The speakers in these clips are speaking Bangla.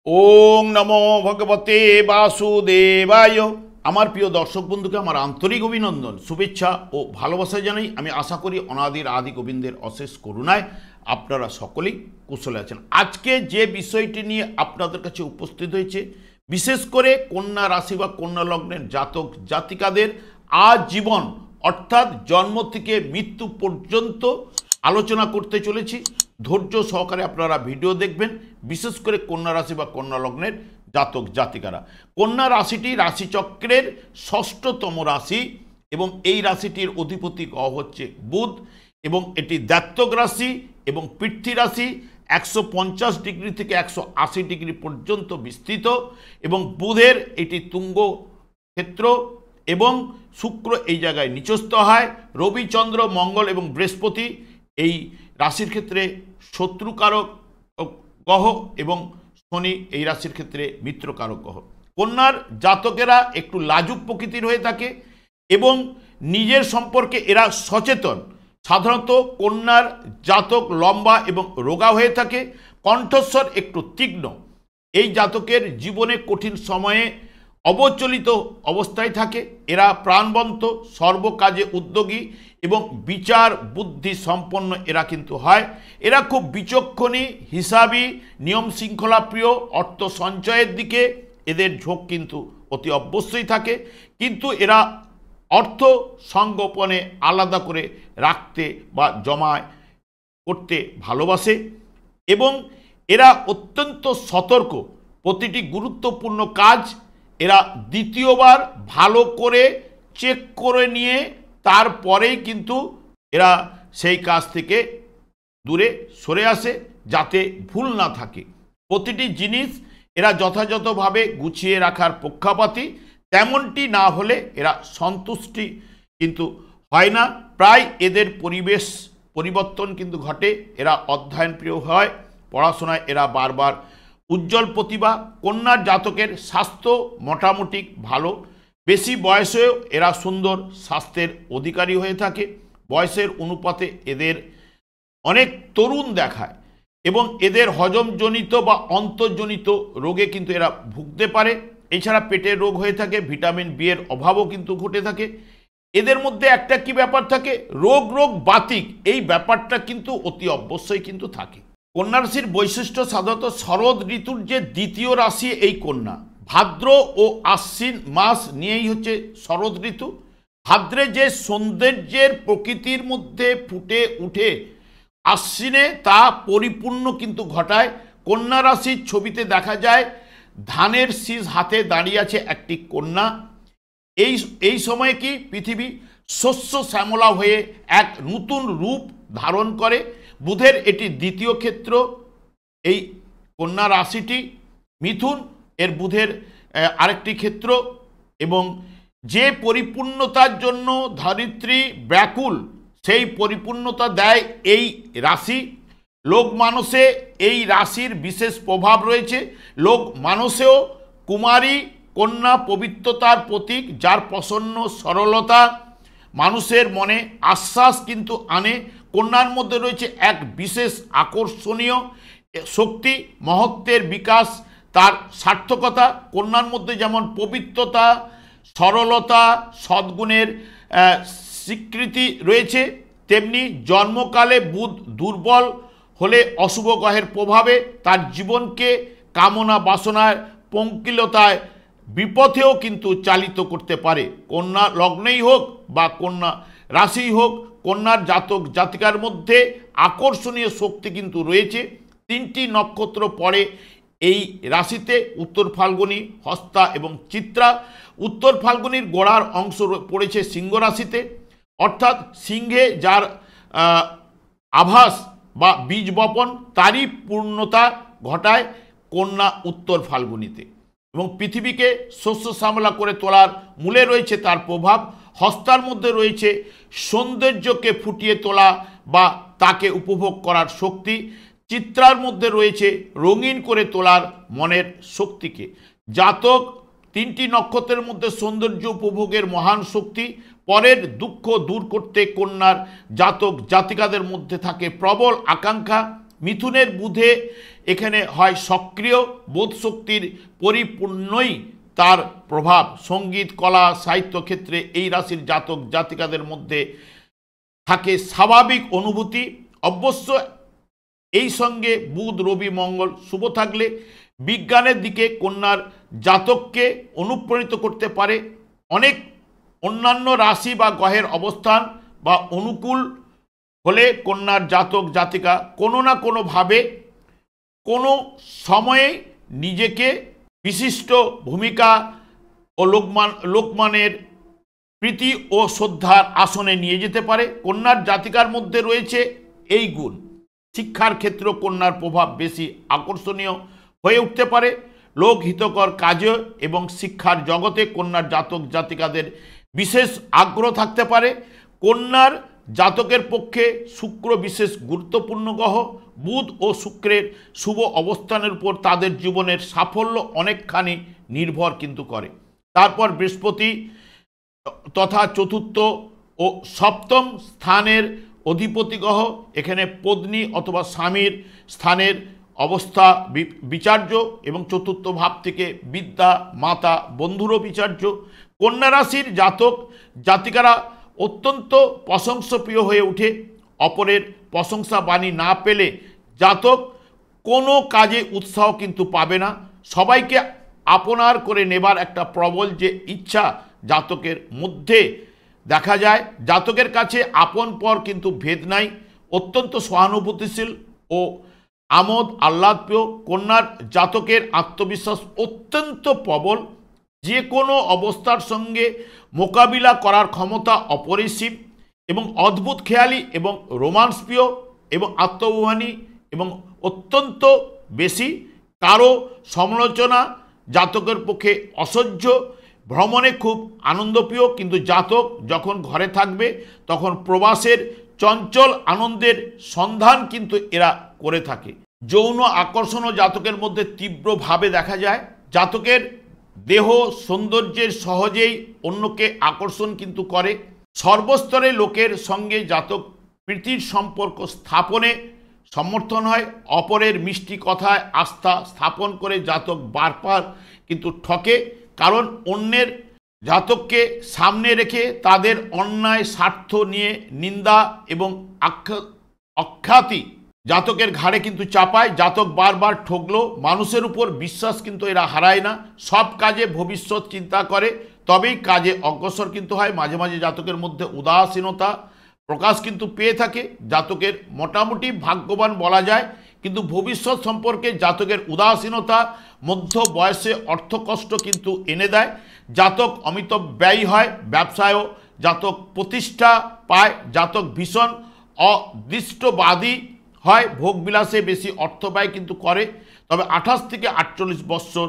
ওং নমো ভগবতে বাসুদেবায়। আমার প্রিয় দর্শক বন্ধুকে আমার আন্তরিক অভিনন্দন, শুভেচ্ছা ও ভালোবাসা জানাই। আমি আশা করি অনাদির আদি গোবিন্দের অশেষ করুণায় আপনারা সকলেই কুশলে আছেন। আজকে যে বিষয়টি নিয়ে আপনাদের কাছে উপস্থিত হয়েছে, বিশেষ করে কন্যা রাশি বা কন্যা লগ্নের জাতক জাতিকাদের আজীবন অর্থাৎ জন্ম থেকে মৃত্যু পর্যন্ত আলোচনা করতে চলেছি। ধৈর্য সহকারে আপনারা ভিডিও দেখবেন, বিশেষ করে কন্যা রাশি বা কন্যা লগ্নের জাতক জাতিকারা। কন্যা রাশিটি রাশিচক্রের ষষ্ঠতম রাশি এবং এই রাশিটির অধিপতি গ্রহ হচ্ছে বুধ এবং এটি দ্ব্যর্থক রাশি এবং পৃথ্বী রাশি 150 ডিগ্রি থেকে 180 ডিগ্রি পর্যন্ত বিস্তৃত এবং বুধের এটি তুঙ্গ ক্ষেত্র এবং শুক্র এই জায়গায় নিচস্থ হয়। রবি, চন্দ্র, মঙ্গল এবং বৃহস্পতি এই রাশির ক্ষেত্রে শত্রুকারক গ্রহ এবং শনি এই রাশির ক্ষেত্রে মিত্রকারক গ্রহ। কন্যার জাতকেরা একটু লাজুক প্রকৃতির হয়ে থাকে এবং নিজের সম্পর্কে এরা সচেতন। সাধারণত কন্যার জাতক লম্বা এবং রোগা হয়ে থাকে, কণ্ঠস্বর একটু তীক্ষ্ণ। এই জাতকের জীবনে কঠিন সময়ে অবচলিত অবস্থায় থাকে। এরা প্রাণবন্ত, সর্বকাজে উদ্যোগী এবং বিচার বুদ্ধি সম্পন্ন এরা কিন্তু হয়। এরা খুব বিচক্ষণী, হিসাবী, নিয়ম শৃঙ্খলা প্রিয়, অর্থ সঞ্চয়ের দিকে এদের ঝোঁক কিন্তু অতি অবশ্যই থাকে। কিন্তু এরা অর্থ সংগোপনে আলাদা করে রাখতে বা জমায় করতে ভালোবাসে এবং এরা অত্যন্ত সতর্ক। প্রতিটি গুরুত্বপূর্ণ কাজ এরা দ্বিতীয়বার ভালো করে চেক করে নিয়ে তারপরেই কিন্তু এরা সেই কাজ থেকে দূরে সরে আসে যাতে ভুল না থাকে। প্রতিটি জিনিস এরা যথাযথভাবে গুছিয়ে রাখার পক্ষপাতী, তেমনটি না হলে এরা সন্তুষ্টি কিন্তু হয় না। প্রায় এদের পরিবেশ পরিবর্তন কিন্তু ঘটে। এরা অধ্যয়ন প্রিয় হয়, পড়াশোনায় এরা বারবার উজ্জ্বল প্রতিভা। কন্যার জাতকের স্বাস্থ্য মোটামুটি ভালো, বেশি বয়সেও এরা সুন্দর স্বাস্থ্যের অধিকারী হয়ে থাকে। বয়সের অনুপাতে এদের অনেক তরুণ দেখায় এবং এদের হজমজনিত বা অন্তর্জনিত রোগে কিন্তু এরা ভুগতে পারে। এছাড়া পেটের রোগ হয়ে থাকে, ভিটামিন বি এর অভাবও কিন্তু ঘটে থাকে। এদের মধ্যে একটা কি ব্যাপার থাকে, রোগ বাতিক, এই ব্যাপারটা কিন্তু অতি অবশ্যই কিন্তু থাকে। কন্যা রাশির বৈশিষ্ট্য সাধারণত শরৎ ঋতুর যে দ্বিতীয় রাশি এই কন্যা। ভাদ্র ও আশ্বিন মাস নিয়েই হচ্ছে শরৎ ঋতু। ভাদ্রে যে সৌন্দর্যের প্রকৃতির মধ্যে ফুটে উঠে, আশ্বিনে তা পরিপূর্ণ কিন্তু ঘটায়। কন্যা রাশির ছবিতে দেখা যায় ধানের শীষ হাতে দাঁড়িয়ে আছে একটি কন্যা। এই সময়ে কি পৃথিবী শস্য শ্যামলা হয়ে এক নতুন রূপ ধারণ করে। বুধের এটি দ্বিতীয় ক্ষেত্র। এই কন্যা রাশিটি মিথুন এর বুধের আরেকটি ক্ষেত্র এবং যে পরিপূর্ণতার জন্য ধরিত্রী ব্যাকুল, সেই পরিপূর্ণতা দেয় এই রাশি। লোক মানুষে এই রাশির বিশেষ প্রভাব রয়েছে। লোক মানুষেও কুমারী কন্যা পবিত্রতার প্রতীক, যার প্রসন্ন সরলতা মানুষের মনে আশ্বাস কিন্তু আনে। কন্যার মধ্যে রয়েছে এক বিশেষ আকর্ষণীয় শক্তি, মহত্বের বিকাশ, তার সার্থকতা। কন্যার মধ্যে যেমন পবিত্রতা, সরলতা, সদ্গুণের স্বীকৃতি রয়েছে, তেমনি জন্মকালে বুধ দুর্বল হলে অশুভ গ্রহের প্রভাবে তার জীবনকে কামনা বাসনায় পঙ্কিলতায় বিপথেও কিন্তু চালিত করতে পারে। কন্যা লগ্নেই হোক বা কন্যা রাশিই হোক, কন্যার জাতক জাতিকার মধ্যে আকর্ষণীয় শক্তি কিন্তু রয়েছে। 3টি নক্ষত্র পড়ে এই রাশিতে, উত্তর ফাল্গুনী, হস্তা এবং চিত্রা। উত্তর ফাল্গুনীর গোড়ার অংশ পড়েছে সিংহ রাশিতে, অর্থাৎ সিংহে যার আভাস বা বীজ বপন, তারই পূর্ণতা ঘটায় কন্যা উত্তর ফাল্গুনীতে। এবং পৃথিবীকে শস্য শ্যামলা করে তোলার মূলে রয়েছে তার প্রভাব। হস্তার মধ্যে রয়েছে সৌন্দর্যকে ফুটিয়ে তোলা বা তাকে উপভোগ করার শক্তি। চিত্রার মধ্যে রয়েছে রঙিন করে তোলার মনের শক্তিকে। জাতক 3টি নক্ষত্রের মধ্যে সৌন্দর্য উপভোগের মহান শক্তি। পরের দুঃখ দূর করতে কন্যার জাতক জাতিকাদের মধ্যে থাকে প্রবল আকাঙ্ক্ষা। মিথুনের বুধে এখানে হয় সক্রিয়, বোধশক্তির পরিপূর্ণই তার প্রভাব। সঙ্গীত, কলা, সাহিত্য ক্ষেত্রে এই রাশির জাতক জাতিকাদের মধ্যে থাকে স্বাভাবিক অনুভূতি। অবশ্য এই সঙ্গে বুধ, রবি, মঙ্গল শুভ থাকলে বিজ্ঞানের দিকে কন্যার জাতককে অনুপ্রাণিত করতে পারে। অনেক অন্যান্য রাশি বা গ্রহের অবস্থান বা অনুকূল হলে কন্যার জাতক জাতিকা কোনো না কোনোভাবে কোনো সময়ে নিজেকে বিশিষ্ট ভূমিকা ও লোকমানের প্রীতি ও শ্রদ্ধার আসনে নিয়ে যেতে পারে। কন্যার জাতিকার মধ্যে রয়েছে এই গুণ। শিক্ষার ক্ষেত্রে কন্যার প্রভাব বেশি আকর্ষণীয় হয়ে উঠতে পারে। লোকহিতকর কাজে এবং শিক্ষার জগতে কন্যার জাতক জাতিকাদের বিশেষ আগ্রহ থাকতে পারে। কন্যার জাতকের পক্ষে শুক্র বিশেষ গুরুত্বপূর্ণ গ্রহ। বুধ ও শুক্রের শুভ অবস্থানের উপর তাদের জীবনের সাফল্য অনেকখানি নির্ভর কিন্তু করে। তারপর বৃহস্পতি তথা চতুর্থ ও সপ্তম স্থানের অধিপতি গ্রহ। এখানে পত্নী অথবা স্বামীর স্থানের অবস্থা বিচার্য এবং চতুর্থ ভাব থেকে বিদ্যা, মাতা, বন্ধুরও বিচার্য। কন্যা রাশির জাতক জাতিকারা অত্যন্ত প্রশংসপ্রিয় হয়ে ওঠে। অপরের প্রশংসা বাণী না পেলে জাতক কোনো কাজে উৎসাহ কিন্তু পাবে না। সবাইকে আপনার করে নেবার একটা প্রবল যে ইচ্ছা জাতকের মধ্যে দেখা যায়। জাতকের কাছে আপন পর কিন্তু ভেদ নাই। অত্যন্ত সহানুভূতিশীল ও আমোদ আহ্লাদপ্রিয়। কন্যার জাতকের আত্মবিশ্বাস অত্যন্ত প্রবল। যে কোনো অবস্থার সঙ্গে মোকাবিলা করার ক্ষমতা অপরিসীম এবং অদ্ভুত খেয়ালি এবং রোমান্সপ্রিয় এবং আত্মঅভিমানী এবং অত্যন্ত বেশি। কারো সমালোচনা জাতকের পক্ষে অসহ্য। ভ্রমণে খুব আনন্দপ্রিয়, কিন্তু জাতক যখন ঘরে থাকবে তখন প্রবাসের চঞ্চল আনন্দের সন্ধান কিন্তু এরা করে থাকে। যৌন আকর্ষণও জাতকের মধ্যে তীব্রভাবে দেখা যায়। জাতকের দেহ সৌন্দর্যের সহজেই অন্যকে আকর্ষণ কিন্তু করে। সর্বস্তরে লোকের সঙ্গে জাতক প্রীতির সম্পর্ক স্থাপনে সমর্থন হয়। অপরের মিষ্টি কথায় আস্থা স্থাপন করে জাতক বারবার কিন্তু ঠকে, কারণ অন্যের জাতককে সামনে রেখে তাদের অন্যায় স্বার্থ নিয়ে নিন্দা এবং অখ্যাতি জাতকের ঘাড়ে কিন্তু চাপায়। জাতক বারবার ঠকলেও মানুষের উপর বিশ্বাস কিন্তু এরা হারায় না। সব কাজে ভবিষ্যৎ চিন্তা করে, তবেই কাজে অগ্রসর কিন্তু হয়। মাঝে মাঝে জাতকের মধ্যে উদাসীনতা প্রকাশ কিন্তু পেয়ে থাকে। জাতকের মোটামুটি ভাগ্যবান বলা যায়, কিন্তু ভবিষ্যৎ সম্পর্কে জাতকের উদাসীনতা মধ্য বয়সে অর্থকষ্ট কিন্তু এনে দেয়। জাতক অমিত ব্যয়ী হয়। ব্যবসায়ও জাতক প্রতিষ্ঠা পায়। জাতক ভীষণ অদৃষ্টবাদী হয়। ভোগবিলাসে বেশি অর্থ ব্যয় কিন্তু করে। তবে 28 থেকে 48 বৎসর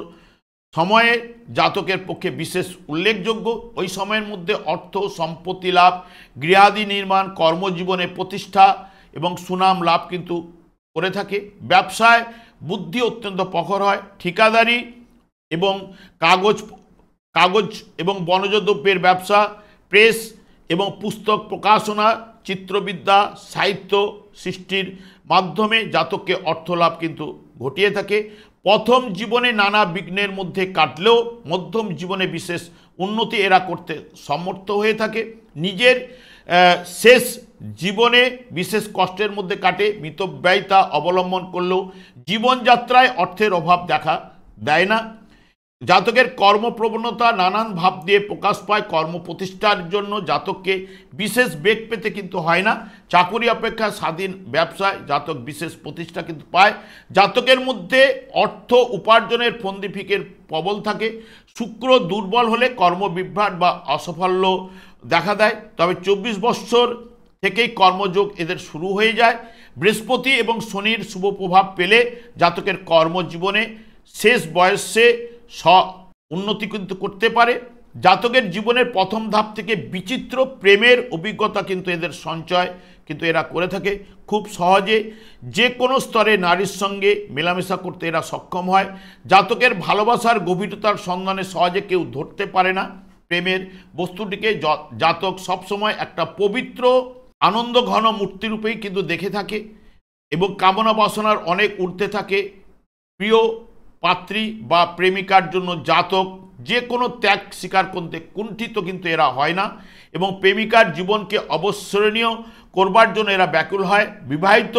সময়ে জাতকের পক্ষে বিশেষ উল্লেখযোগ্য। ওই সময়ের মধ্যে অর্থ সম্পত্তি লাভ, গৃহাদি নির্মাণ, কর্মজীবনে প্রতিষ্ঠা এবং সুনাম লাভ কিন্তু করে থাকে। ব্যবসায় বুদ্ধি অত্যন্ত প্রখর হয়। ঠিকাদারি এবং কাগজ এবং বনজ দ্রব্যের ব্যবসা, প্রেস এবং পুস্তক প্রকাশনা, চিত্রবিদ্যা, সাহিত্য সৃষ্টির মাধ্যমে জাতককে অর্থলাভ কিন্তু ঘটিয়ে থাকে। প্রথম জীবনে নানা বিঘ্নের মধ্যে কাটলেও মধ্যম জীবনে বিশেষ উন্নতি এরা করতে সমর্থ হয়ে থাকে। নিজের শেষ জীবনে বিশেষ কষ্টের মধ্যে কাটে। মিতব্যয়িতা অবলম্বন করলেও জীবনযাত্রায় অর্থের অভাব দেখা দেয় না। জাতকের কর্মপ্রবণতা নানান ভাব দিয়ে প্রকাশ পায়। কর্ম প্রতিষ্ঠার জন্য জাতককে বিশেষ বেগ পেতে কিন্তু হয় না। চাকুরি অপেক্ষা স্বাধীন ব্যবসায় জাতক বিশেষ প্রতিষ্ঠা কিন্তু পায়। জাতকের মধ্যে অর্থ উপার্জনের ফন্দিফিকের প্রবল থাকে। শুক্র দুর্বল হলে কর্মবিভ্রাট বা অসাফল্য দেখা দেয়। তবে 24 বৎসর থেকেই কর্মযোগ এদের শুরু হয়ে যায়। বৃহস্পতি এবং শনির শুভ প্রভাব পেলে জাতকের কর্মজীবনে শেষ বয়সে উন্নতি কিন্তু করতে পারে। জাতকের জীবনের প্রথম ধাপ থেকে বিচিত্র প্রেমের অভিজ্ঞতা কিন্তু এদের সঞ্চয় কিন্তু এরা করে থাকে। খুব সহজে যে কোনো স্তরে নারীর সঙ্গে মেলামেশা করতে এরা সক্ষম হয়। জাতকের ভালোবাসার গভীরতার সন্ধানে সহজে কেউ ধরতে পারে না। প্রেমের বস্তুটিকে জাতক সবসময় একটা পবিত্র আনন্দ ঘন মূর্তিরূপেই কিন্তু দেখে থাকে। এবং কামনা বাসনার অনেক ঊর্ধ্বে থাকে। প্রিয় পাত্রী বা প্রেমিকার জন্য জাতক যে কোনো ত্যাগ স্বীকার করতে কুণ্ঠিত কিন্তু এরা হয় না, এবং প্রেমিকার জীবনকে অবসরণীয় করবার জন্য এরা ব্যাকুল হয়। বিবাহিত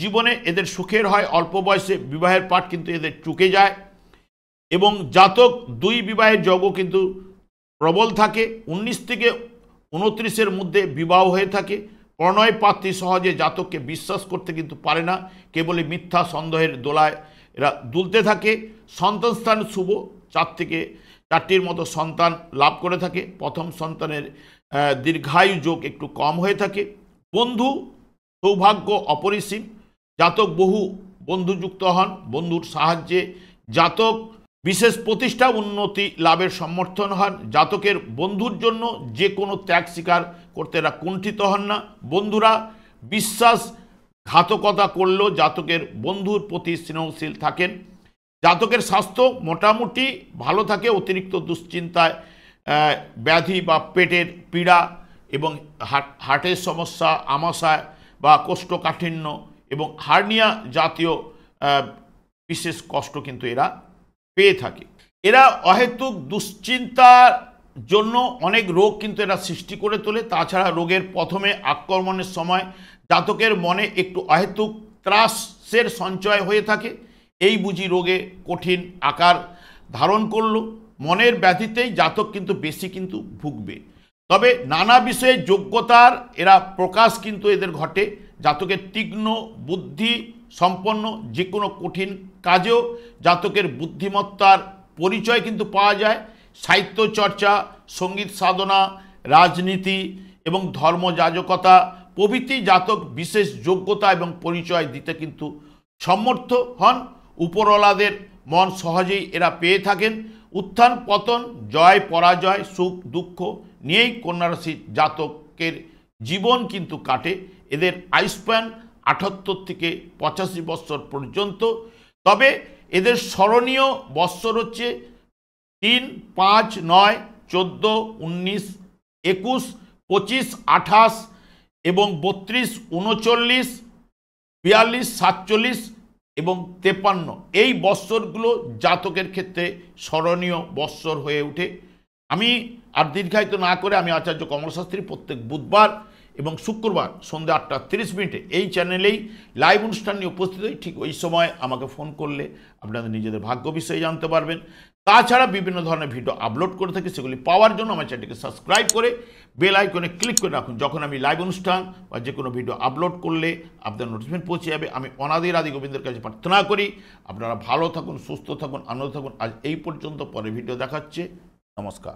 জীবনে এদের সুখের হয়, অল্প বয়সে বিবাহের পাঠ কিন্তু এদের চুকে যায়, এবং জাতক দুই বিবাহের যোগও কিন্তু প্রবল থাকে। 19 থেকে 29-এর মধ্যে বিবাহ হয়ে থাকে। প্রণয় পাত্রী সহজে জাতককে বিশ্বাস করতে কিন্তু পারে না, কেবলই মিথ্যা সন্দেহের দোলায় এরা দুলতে থাকে। সন্তান স্থান শুভ, 4 থেকে 4টির মতো সন্তান লাভ করে থাকে। প্রথম সন্তানের দীর্ঘায়ু যোগ একটু কম হয়ে থাকে। বন্ধু সৌভাগ্য অপরিসীম, জাতক বহু বন্ধুযুক্ত হন। বন্ধুর সাহায্যে জাতক বিশেষ প্রতিষ্ঠা উন্নতি লাভের সমর্থন হন। জাতকের বন্ধুর জন্য যে কোনো ত্যাগ স্বীকার করতে এরা কুণ্ঠিত হন না। বন্ধুরা বিশ্বাসঘাতকতা করলেও জাতকের বন্ধুর প্রতি স্নেহশীল থাকেন। জাতকের স্বাস্থ্য মোটামুটি ভালো থাকে। অতিরিক্ত দুশ্চিন্তায় ব্যাধি বা পেটের পীড়া এবং হার্টের সমস্যা, আমাশয় বা কোষ্ঠকাঠিন্য এবং হার্নিয়া জাতীয় বিশেষ কষ্ট কিন্তু এরা পেয়ে থাকে। এরা অহেতুক দুশ্চিন্তার জন্য অনেক রোগ কিন্তু এরা সৃষ্টি করে তোলে। তাছাড়া রোগের প্রথমে আক্রমণের সময় জাতকের মনে একটু অহেতুক ত্রাসের সঞ্চয় হয়ে থাকে। এই বুঝি রোগে কঠিন আকার ধারণ করলো। মনের ব্যাধিতেই জাতক কিন্তু বেশি কিন্তু ভুগবে। তবে নানা বিষয়ে যোগ্যতার এরা প্রকাশ কিন্তু এদের ঘটে। জাতকের তীক্ষ্ণ বুদ্ধি সম্পন্ন, যে কোনো কঠিন কাজেও জাতকের বুদ্ধিমত্তার পরিচয় কিন্তু পাওয়া যায়। সাহিত্য চর্চা, সঙ্গীত সাধনা, রাজনীতি এবং ধর্মযাজকতা প্রভৃতি জাতক বিশেষ যোগ্যতা এবং পরিচয় দিতে কিন্তু সমর্থ হন। উপরওয়ালাদের মন সহজেই এরা পেয়ে থাকেন। উত্থান পতন, জয় পরাজয়, সুখ দুঃখ নিয়েই কন্যা রাশির জাতকের জীবন কিন্তু কাটে। এদের আয়ুষ্মান 78 থেকে 85 বৎসর পর্যন্ত। তবে এদের স্মরণীয় বৎসর হচ্ছে 3, 5, 9, 14, 19, 21, 25, 28 এবং 32, 39, 42, 47 এবং 53। এই বৎসরগুলো জাতকের ক্ষেত্রে স্মরণীয় বৎসর হয়ে ওঠে। আমি আর দীর্ঘায়িত না করে আমি আচার্য কমল শাস্ত্রী প্রত্যেক বুধবার এবং শুক্রবার সন্ধ্যা 8:30 এই চ্যানেলেই লাইভ অনুষ্ঠান নিয়ে উপস্থিত হই। ঠিক ওই সময় আমাকে ফোন করলে আপনাদের নিজেদের ভাগ্য বিষয়ে জানতে পারবেন। তাছাড়া বিভিন্ন ধরনের ভিডিও আপলোড করে থাকি, সেগুলি পাওয়ার জন্য আমার চ্যানেলটিকে সাবস্ক্রাইব করে বেল আইকনে ক্লিক করে রাখুন। যখন আমি লাইভ অনুষ্ঠান বা যে কোনো ভিডিও আপলোড করলে আপনাদের নোটিফিকেশন পৌঁছে যাবে। আমি অনাদির আদি গোবিন্দের কাছে প্রার্থনা করি আপনারা ভালো থাকুন, সুস্থ থাকুন, আনন্দ থাকুন। আজ এই পর্যন্ত, পরে ভিডিও দেখাচ্ছে। নমস্কার।